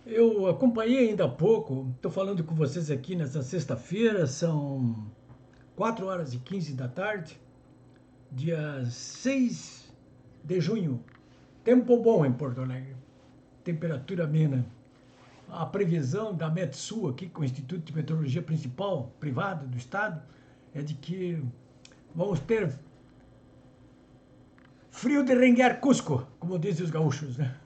Eu acompanhei ainda há pouco, estou falando com vocês aqui nessa sexta-feira, são 4 horas e 15 da tarde, dia 6 de junho. Tempo bom em Porto Alegre, temperatura amena. A previsão da Metsul aqui, com o Instituto de Meteorologia Principal, privado do Estado, é de que vamos ter frio de renguer Cusco, como dizem os gaúchos, né?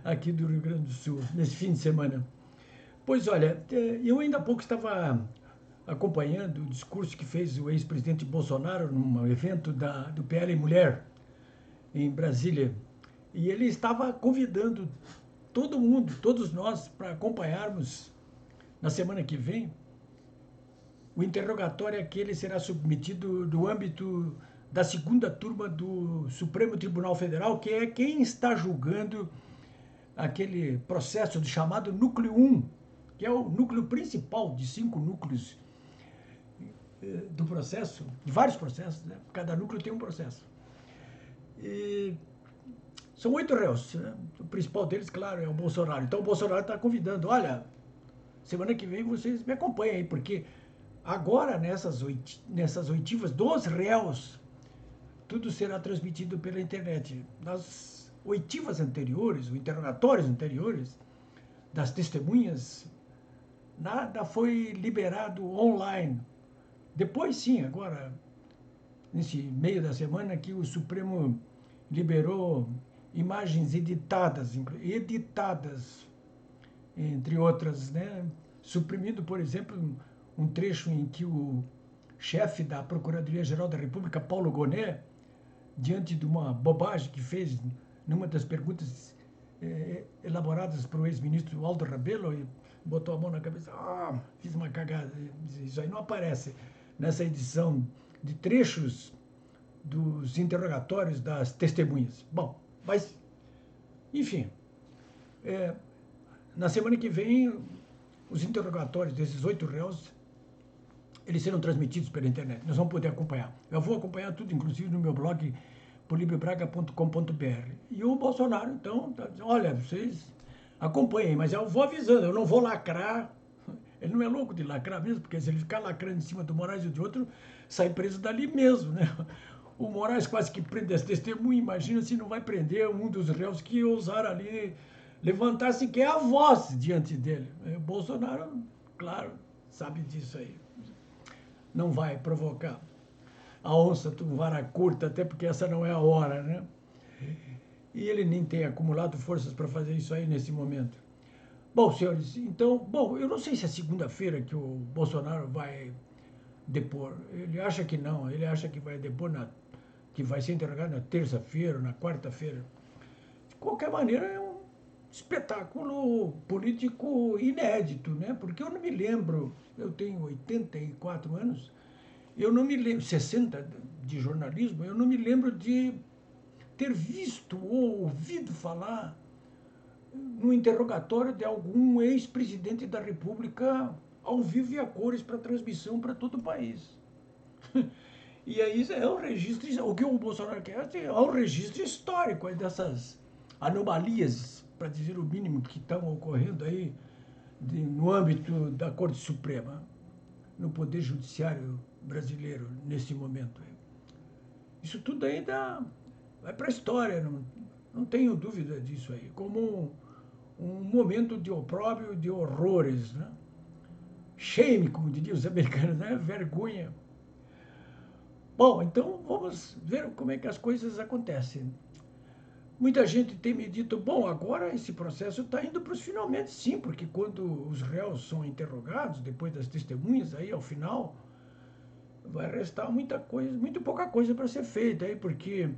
Aqui do Rio Grande do Sul, nesse fim de semana. Pois olha, eu ainda há pouco estava acompanhando o discurso que fez o ex-presidente Bolsonaro num evento do PL Mulher em Brasília. E ele estava convidando todo mundo, todos nós, para acompanharmos na semana que vem o interrogatório a que ele será submetido no âmbito da segunda turma do Supremo Tribunal Federal, que é quem está julgando aquele processo chamado Núcleo 1, que é o núcleo principal de 5 núcleos do processo, de vários processos, né? Cada núcleo tem um processo. E são 8 réus, né? O principal deles, claro, é o Bolsonaro. Então o Bolsonaro está convidando, olha, semana que vem vocês me acompanhem aí, porque agora nessas oitivas dos réus, tudo será transmitido pela internet. Nas oitivas anteriores, os interrogatórios anteriores das testemunhas, nada foi liberado online. Depois sim, agora, nesse meio da semana, que o Supremo liberou imagens editadas, entre outras, né? Suprimindo, por exemplo, um trecho em que o chefe da Procuradoria-Geral da República, Paulo Gonet, diante de uma bobagem que fez numa das perguntas elaboradas para o ex-ministro Aldo Rebelo, e botou a mão na cabeça, fiz uma cagada, isso aí não aparece nessa edição de trechos dos interrogatórios das testemunhas. Bom, mas, enfim, é, na semana que vem, os interrogatórios desses 8 réus, eles serão transmitidos pela internet. Nós vamos poder acompanhar. Eu vou acompanhar tudo, inclusive no meu blog, polibiobraga.com.br. E o Bolsonaro, então, está dizendo, olha, vocês acompanhem, mas eu vou avisando, eu não vou lacrar. Ele não é louco de lacrar mesmo, porque se ele ficar lacrando em cima do Moraes e de outro, sai preso dali mesmo, né? O Moraes quase que prende as testemunhas, imagina se não vai prender um dos réus que ousaram ali levantar sequer a voz diante dele. O Bolsonaro, claro, sabe disso aí. Não vai provocar a onça com vara curta, até porque essa não é a hora, né? E ele nem tem acumulado forças para fazer isso aí nesse momento. Bom, senhores, então, bom, eu não sei se é segunda-feira que o Bolsonaro vai depor. Ele acha que não, ele acha que vai depor que vai ser interrogado na terça-feira, na quarta-feira. De qualquer maneira, é um espetáculo político inédito, né? Porque eu não me lembro, eu tenho 84 anos, eu não me lembro, 60 de jornalismo, eu não me lembro de ter visto ou ouvido falar no interrogatório de algum ex-presidente da República ao vivo e a cores para transmissão para todo o país. E aí é o registro, o que o Bolsonaro quer é o registro histórico aí dessas anomalias, para dizer o mínimo, que estão ocorrendo aí no âmbito da Corte Suprema, no Poder Judiciário brasileiro, nesse momento. Isso tudo ainda vai para a história, não tenho dúvida disso aí, como um momento de opróbrio, de horrores, né? Shame, como diriam os americanos, né? Vergonha. Bom, então vamos ver como é que as coisas acontecem. Muita gente tem me dito, bom, agora esse processo está indo para os finalmente, sim, porque quando os réus são interrogados, depois das testemunhas, aí ao final, vai restar muita coisa, muito pouca coisa para ser feita aí, porque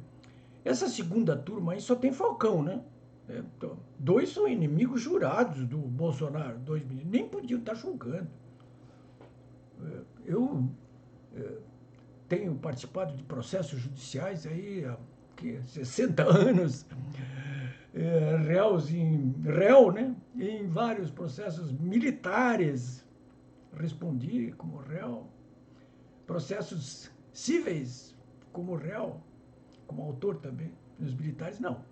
essa segunda turma aí só tem Falcão, né? Então, 2 são inimigos jurados do Bolsonaro, 2 ministros, nem podiam estar julgando. Eu tenho participado de processos judiciais aí há 60 anos, réu, né? Em vários processos militares, respondi como réu, processos cíveis como réu, como autor também, nos militares não.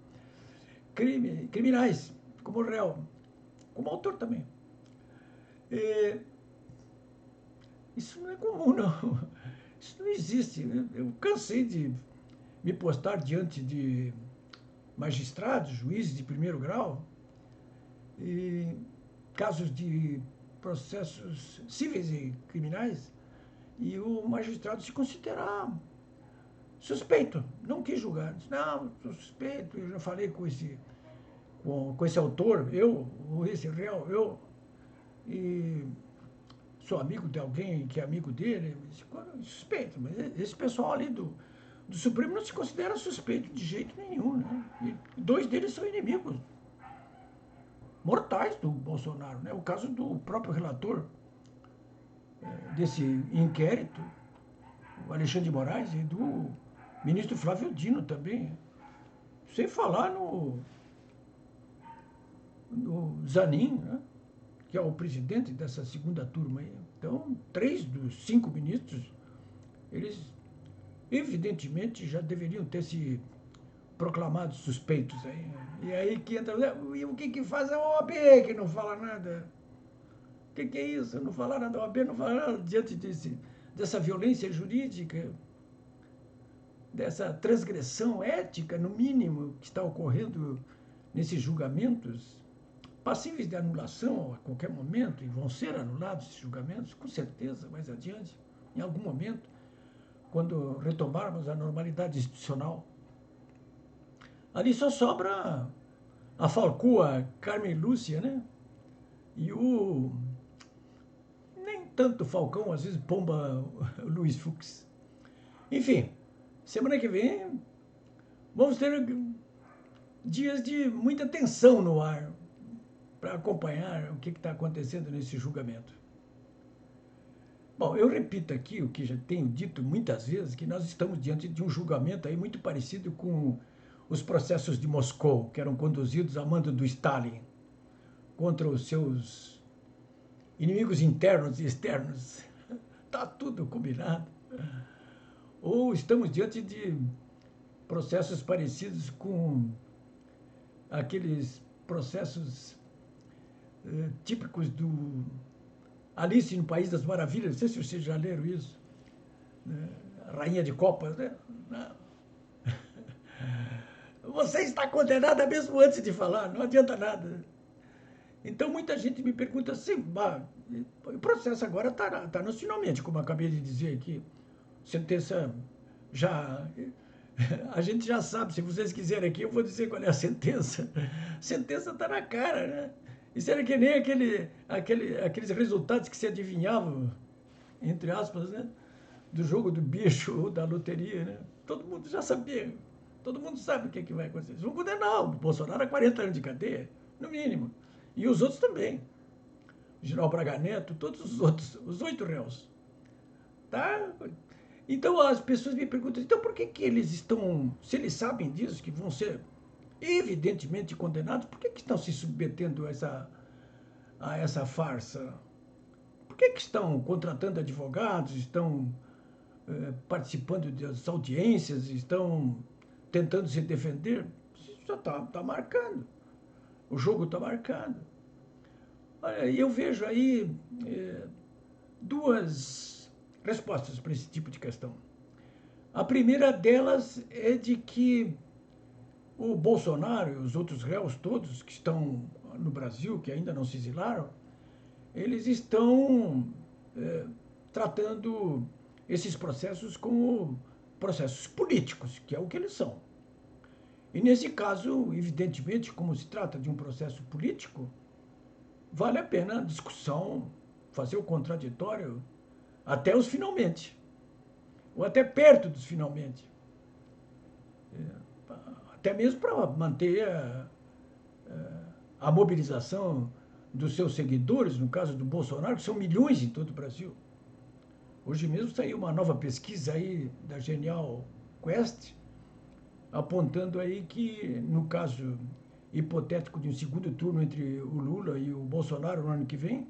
Criminais como réu. como autor também. Isso não é comum, não. Isso não existe. Eu cansei de me postar diante de magistrados, juízes de primeiro grau, e casos de processos cíveis e criminais, e o magistrado se considerar suspeito, não quis julgar. Disse, não, sou suspeito, eu já falei com esse autor, esse réu, e sou amigo de alguém que é amigo dele, suspeito, mas esse pessoal ali do Supremo não se considera suspeito de jeito nenhum, né? E dois deles são inimigos mortais do Bolsonaro, né? O caso do próprio relator desse inquérito, o Alexandre de Moraes, e do ministro Flávio Dino também, sem falar no Zanin, né? Que é o presidente dessa segunda turma aí. Então, 3 dos 5 ministros, eles evidentemente já deveriam ter se proclamados suspeitos aí. E aí que entra, e o que faz a OAB que não fala nada? O que é isso? Não fala nada, a OAB não fala nada diante dessa violência jurídica, dessa transgressão ética, no mínimo, que está ocorrendo nesses julgamentos, passíveis de anulação a qualquer momento, e vão ser anulados esses julgamentos, com certeza, mais adiante, em algum momento, quando retomarmos a normalidade institucional. Ali só sobra a falcua Carmen Lúcia, né? E o... nem tanto Falcão, às vezes pomba Luiz Fux. Enfim, semana que vem vamos ter dias de muita tensão no ar para acompanhar o que está acontecendo nesse julgamento. Bom, eu repito aqui o que já tenho dito muitas vezes, que nós estamos diante de um julgamento aí muito parecido com os processos de Moscou, que eram conduzidos a mando do Stalin contra os seus inimigos internos e externos. Está tudo combinado. Ou estamos diante de processos parecidos com aqueles processos típicos do Alice no País das Maravilhas. Não sei se vocês já leram isso. A Rainha de Copas, né? Não. Você está condenada mesmo antes de falar, não adianta nada. Então, muita gente me pergunta assim, o processo agora está nos finalmente, como eu acabei de dizer aqui. Sentença já... A gente já sabe, se vocês quiserem aqui, eu vou dizer qual é a sentença. A sentença está na cara, né? Isso era que nem aqueles resultados que se adivinhavam, entre aspas, né? Do jogo do bicho ou da loteria, né? Todo mundo já sabia. Todo mundo sabe o que vai acontecer. Eles vão condenar o Bolsonaro a 40 anos de cadeia, no mínimo. E os outros também. O general Braga Neto, todos os outros, os 8 réus. Tá? Então as pessoas me perguntam, então por que eles estão, se eles sabem disso, que vão ser evidentemente condenados, por que estão se submetendo a essa farsa? Por que estão contratando advogados, estão participando das audiências, estão tentando se defender? Isso já está marcando. O jogo está marcado. Olha, eu vejo aí duas respostas para esse tipo de questão. A primeira delas é de que o Bolsonaro e os outros réus todos que estão no Brasil, que ainda não se exilaram, eles estão tratando esses processos como processos políticos, que é o que eles são. E nesse caso, evidentemente, como se trata de um processo político, vale a pena a discussão, fazer o contraditório até os finalmente, ou até perto dos finalmente. Até mesmo para manter a mobilização dos seus seguidores, no caso do Bolsonaro, que são milhões em todo o Brasil. Hoje mesmo saiu uma nova pesquisa aí da Genial Quest, apontando aí que, no caso hipotético de um segundo turno entre o Lula e o Bolsonaro no ano que vem,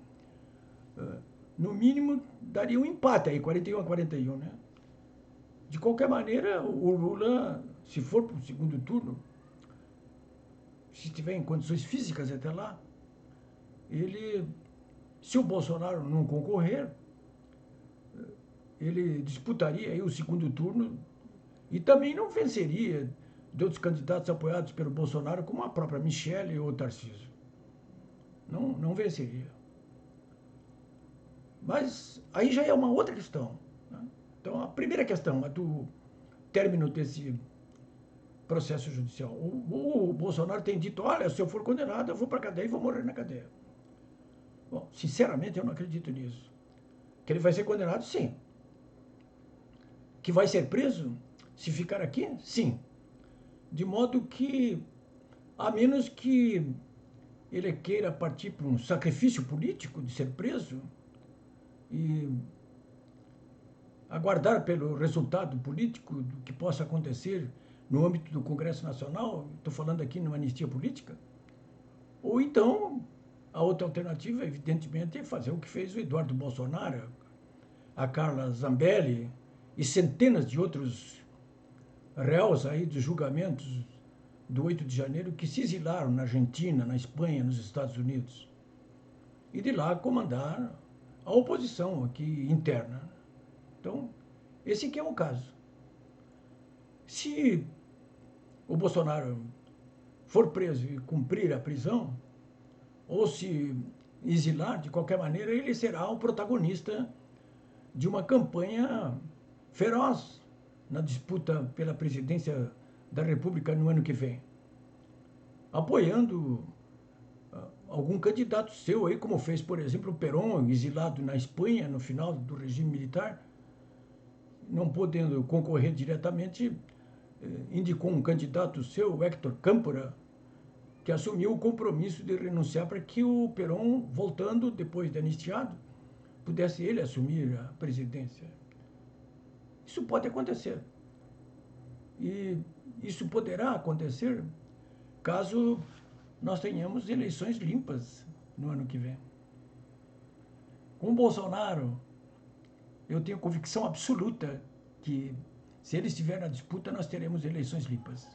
no mínimo daria um empate aí, 41-41, né? De qualquer maneira, o Lula, se for para o segundo turno, se estiver em condições físicas até lá, ele, se o Bolsonaro não concorrer, ele disputaria aí o segundo turno e também não venceria de outros candidatos apoiados pelo Bolsonaro, como a própria Michele ou o Tarcísio. Não venceria. Mas aí já é uma outra questão, né? Então, a primeira questão, a do término desse processo judicial. O Bolsonaro tem dito, olha, se eu for condenado, eu vou para a cadeia e vou morrer na cadeia. Bom, sinceramente, eu não acredito nisso. Que ele vai ser condenado, sim. Que vai ser preso, se ficar aqui, sim. De modo que, a menos que ele queira partir para um sacrifício político de ser preso e aguardar pelo resultado político do que possa acontecer no âmbito do Congresso Nacional, estou falando aqui numa anistia política, ou então a outra alternativa, evidentemente, é fazer o que fez o Eduardo Bolsonaro, a Carla Zambelli e centenas de outros réus aí dos julgamentos do 8 de janeiro que se exilaram na Argentina, na Espanha, nos Estados Unidos. E de lá comandar a oposição aqui interna. Então, esse aqui é o caso. Se o Bolsonaro for preso e cumprir a prisão, ou se exilar, de qualquer maneira, ele será o protagonista de uma campanha feroz na disputa pela presidência da República no ano que vem, apoiando algum candidato seu aí, como fez, por exemplo, o Perón, exilado na Espanha no final do regime militar, não podendo concorrer diretamente, indicou um candidato seu, Héctor Câmpora, que assumiu o compromisso de renunciar para que o Perón, voltando depois de anistiado, pudesse ele assumir a presidência. Isso pode acontecer. E isso poderá acontecer caso nós tenhamos eleições limpas no ano que vem. Com o Bolsonaro, eu tenho convicção absoluta que, se ele estiver na disputa, nós teremos eleições limpas.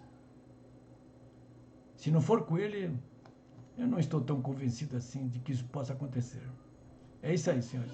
Se não for com ele, eu não estou tão convencido assim de que isso possa acontecer. É isso aí, senhores.